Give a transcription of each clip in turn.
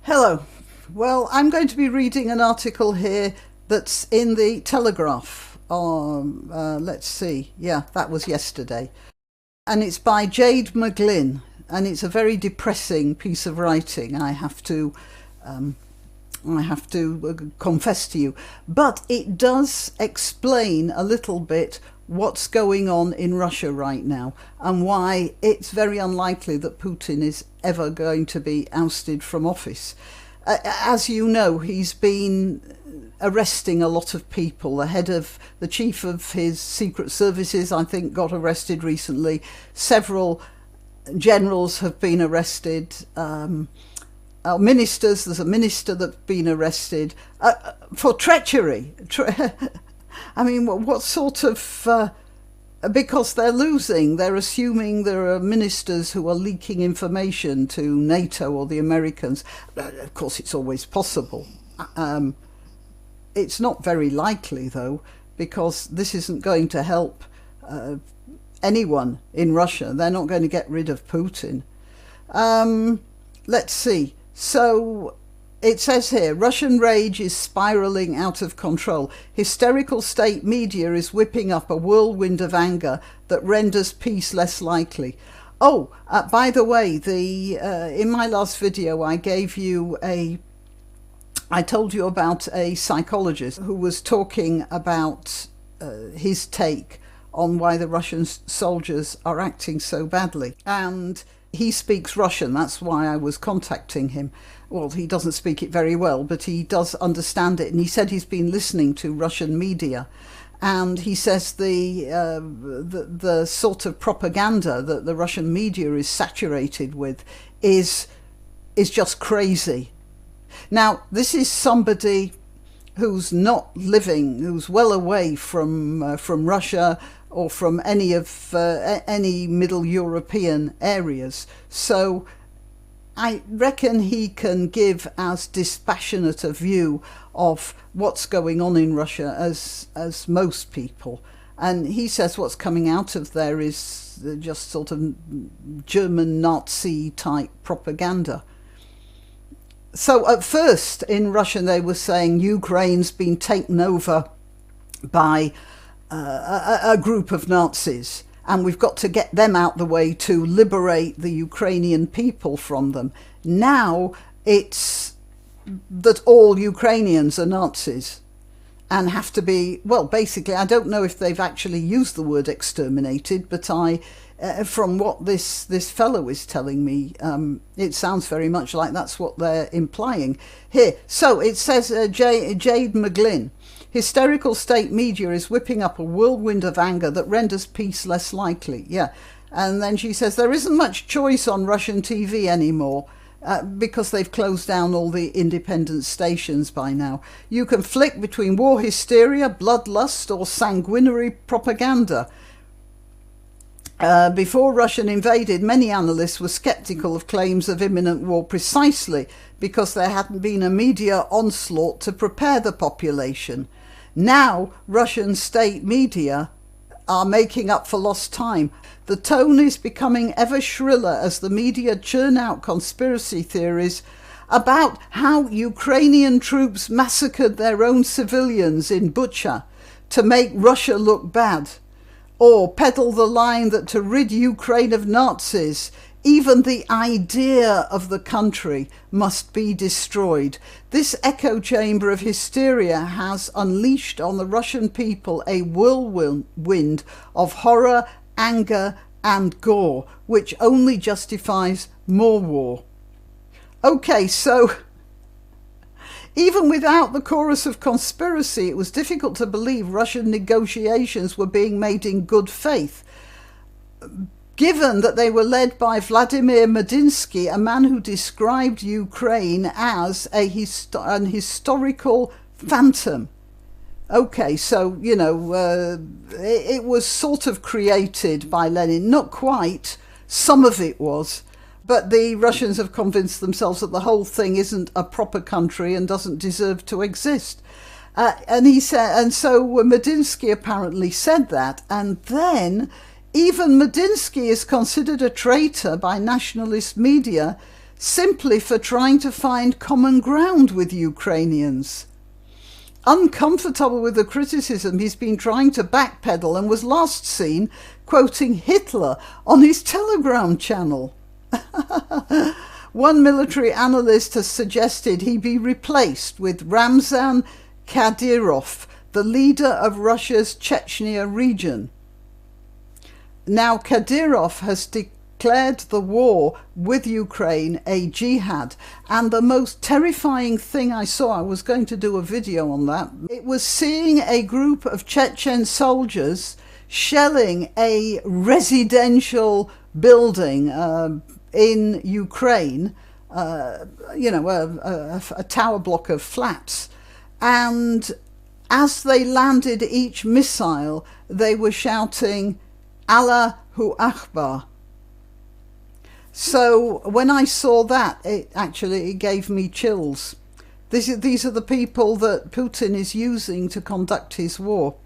Hello. Well, I'm going to be reading an article here that's in the Telegraph. Let's see. Yeah, that was yesterday. And it's by Jade McGlynn. And it's a very depressing piece of writing, I have to confess to you. But it does explain a little bit what's going on in Russia right now and why it's very unlikely that Putin is ever going to be ousted from office. As you know, he's been arresting a lot of people. The chief of his secret services, I think, got arrested recently. Several generals have been arrested. Ministers, there's a minister that's been arrested for treachery. I mean, what sort of... because they're losing, they're assuming there are ministers who are leaking information to NATO or the Americans. Of course, it's always possible. It's not very likely, though, because this isn't going to help anyone in Russia. They're not going to get rid of Putin. Let's see. So it says here, Russian rage is spiralling out of control. Hysterical state media is whipping up a whirlwind of anger that renders peace less likely. Oh, by the way, in my last video, I told you about a psychologist who was talking about his take on why the Russian soldiers are acting so badly. And he speaks Russian, that's why I was contacting him. Well, he doesn't speak it very well, but he does understand it. And he said he's been listening to Russian media. And he says the sort of propaganda that the Russian media is saturated with is just crazy. Now, this is somebody who's not living, who's well away from Russia or from any Middle European areas. So I reckon he can give as dispassionate a view of what's going on in Russia as most people. And he says what's coming out of there is just sort of German Nazi type propaganda. So at first in Russia they were saying Ukraine's been taken over by a group of Nazis, and we've got to get them out the way to liberate the Ukrainian people from them. Now it's that all Ukrainians are Nazis and have to be, well, basically, I don't know if they've actually used the word exterminated, but from what this fellow is telling me, it sounds very much like that's what they're implying here. So it says, Jade McGlynn, hysterical state media is whipping up a whirlwind of anger that renders peace less likely. Yeah. And then she says there isn't much choice on Russian TV anymore because they've closed down all the independent stations by now. You can flick between war hysteria, bloodlust or sanguinary propaganda. Before Russia invaded, many analysts were sceptical of claims of imminent war precisely because there hadn't been a media onslaught to prepare the population. Now, Russian state media are making up for lost time. The tone is becoming ever shriller as the media churn out conspiracy theories about how Ukrainian troops massacred their own civilians in Bucha to make Russia look bad, or peddle the line that to rid Ukraine of Nazis, even the idea of the country must be destroyed. This echo chamber of hysteria has unleashed on the Russian people a whirlwind of horror, anger and gore, which only justifies more war. Okay, so even without the chorus of conspiracy, it was difficult to believe Russian negotiations were being made in good faith, given that they were led by Vladimir Medinsky, a man who described Ukraine as an historical phantom. Okay, so, you know, it was sort of created by Lenin. Not quite. Some of it was. But the Russians have convinced themselves that the whole thing isn't a proper country and doesn't deserve to exist. And so Medinsky apparently said that. And then even Medinsky is considered a traitor by nationalist media simply for trying to find common ground with Ukrainians. Uncomfortable with the criticism, he's been trying to backpedal and was last seen quoting Hitler on his Telegram channel. One military analyst has suggested he be replaced with Ramzan Kadyrov, the leader of Russia's Chechnya region. Now, Kadyrov has declared the war with Ukraine a jihad, and the most terrifying thing I saw, I was going to do a video on that, it was seeing a group of Chechen soldiers shelling a residential building in Ukraine, a tower block of flats, and as they landed each missile, they were shouting, Allahu Akbar. So when I saw that, it gave me chills. These are the people that Putin is using to conduct his war.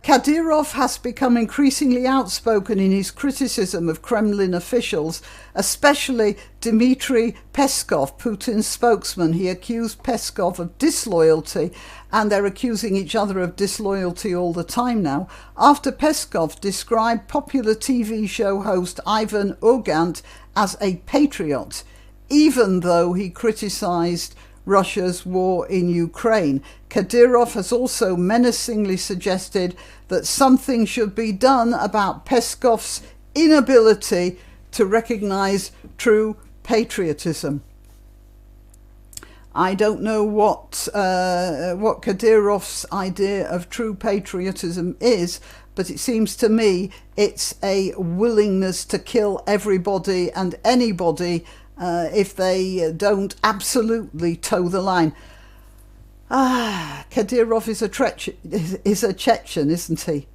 Kadyrov has become increasingly outspoken in his criticism of Kremlin officials, especially Dmitry Peskov, Putin's spokesman. He accused Peskov of disloyalty, and they're accusing each other of disloyalty all the time now, after Peskov described popular TV show host Ivan Urgant as a patriot, even though he criticized Russia's war in Ukraine. Kadyrov has also menacingly suggested that something should be done about Peskov's inability to recognize true patriotism. I don't know what Kadyrov's idea of true patriotism is, but it seems to me it's a willingness to kill everybody and anybody if they don't absolutely toe the line. Kadyrov is a Chechen, isn't he?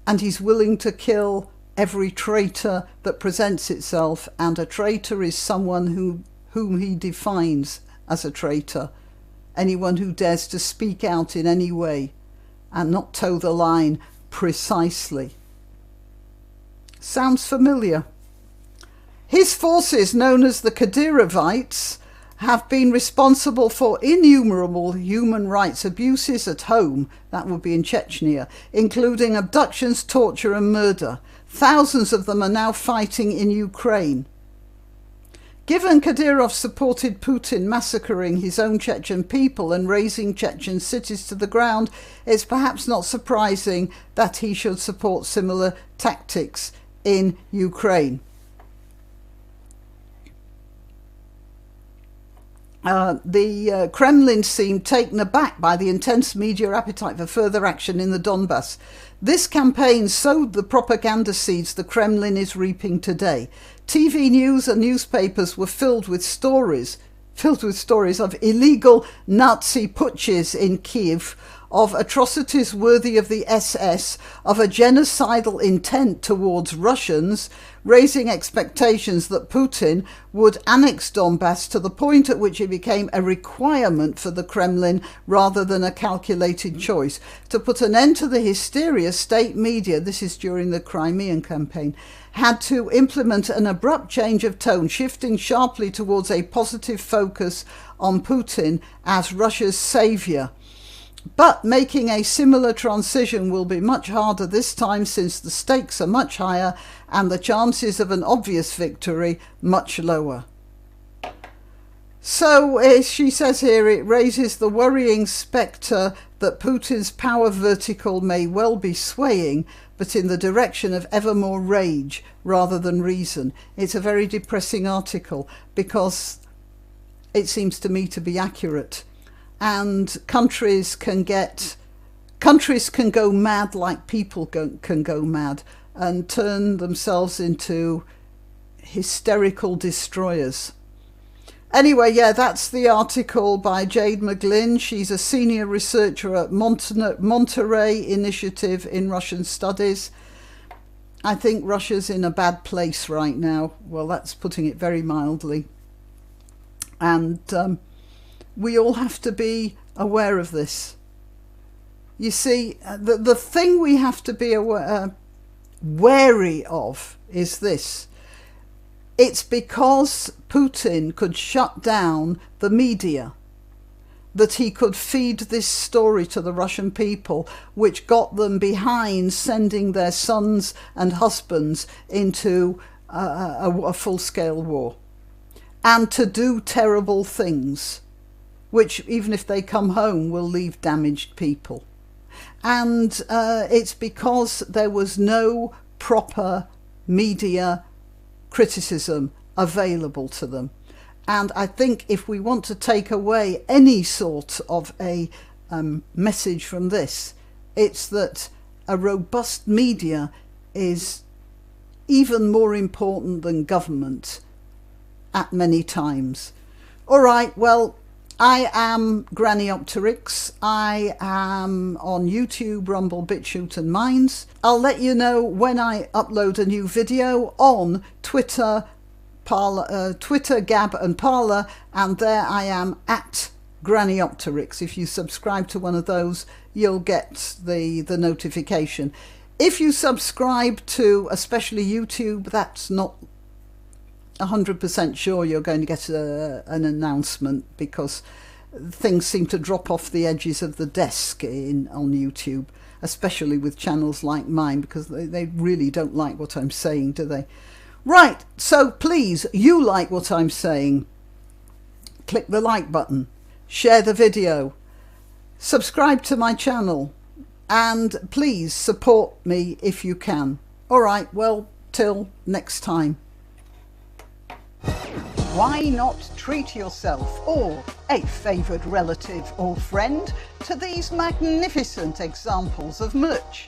And he's willing to kill every traitor that presents itself, and a traitor is someone whom he defines as a traitor. Anyone who dares to speak out in any way and not toe the line precisely. Sounds familiar? His forces, known as the Kadyrovites, have been responsible for innumerable human rights abuses at home, that would be in Chechnya, including abductions, torture and murder. Thousands of them are now fighting in Ukraine. Given Kadyrov supported Putin massacring his own Chechen people and razing Chechen cities to the ground, it's perhaps not surprising that he should support similar tactics in Ukraine. The Kremlin seemed taken aback by the intense media appetite for further action in the Donbass. This campaign sowed the propaganda seeds the Kremlin is reaping today. TV news and newspapers were filled with stories of illegal Nazi putsches in Kiev, of atrocities worthy of the SS, of a genocidal intent towards Russians, raising expectations that Putin would annex Donbass to the point at which it became a requirement for the Kremlin rather than a calculated choice. To put an end to the hysteria, state media, this is during the Crimean campaign, had to implement an abrupt change of tone, shifting sharply towards a positive focus on Putin as Russia's saviour. But making a similar transition will be much harder this time, since the stakes are much higher and the chances of an obvious victory much lower. So, as she says here, it raises the worrying spectre that Putin's power vertical may well be swaying, but in the direction of ever more rage rather than reason. It's a very depressing article because it seems to me to be accurate. And countries can go mad like people can go mad and turn themselves into hysterical destroyers. Anyway, yeah, that's the article by Jade McGlynn. She's a senior researcher at Monterey Initiative in Russian Studies. I think Russia's in a bad place right now. Well, that's putting it very mildly. And we all have to be aware of this. You see, the thing we have to be wary of is this. It's because Putin could shut down the media that he could feed this story to the Russian people, which got them behind sending their sons and husbands into a full-scale war, and to do terrible things, which even if they come home will leave damaged people. And it's because there was no proper media criticism available to them. And I think if we want to take away any sort of a message from this, it's that a robust media is even more important than government at many times. All right, well, I am Grannyopteryx. I am on YouTube, Rumble, BitChute and Minds. I'll let you know when I upload a new video on Twitter, Twitter, Gab and Parler, and there I am at Grannyopteryx. If you subscribe to one of those, you'll get the notification. If you subscribe to especially YouTube, that's not 100% sure you're going to get an announcement, because things seem to drop off the edges of the desk on YouTube, especially with channels like mine, because they really don't like what I'm saying, do they? Right, so please, you like what I'm saying, click the like button, share the video, subscribe to my channel, and please support me if you can. All right, well, till next time. Why not treat yourself or a favoured relative or friend to these magnificent examples of merch?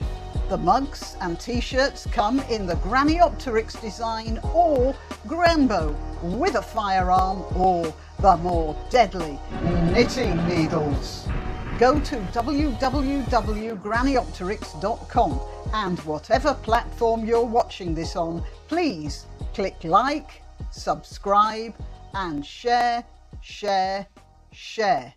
The mugs and t-shirts come in the Grannyopteryx design or Grambo with a firearm or the more deadly knitting needles. Go to www.grannyopteryx.com and whatever platform you're watching this on, please click like, subscribe and share, share, share.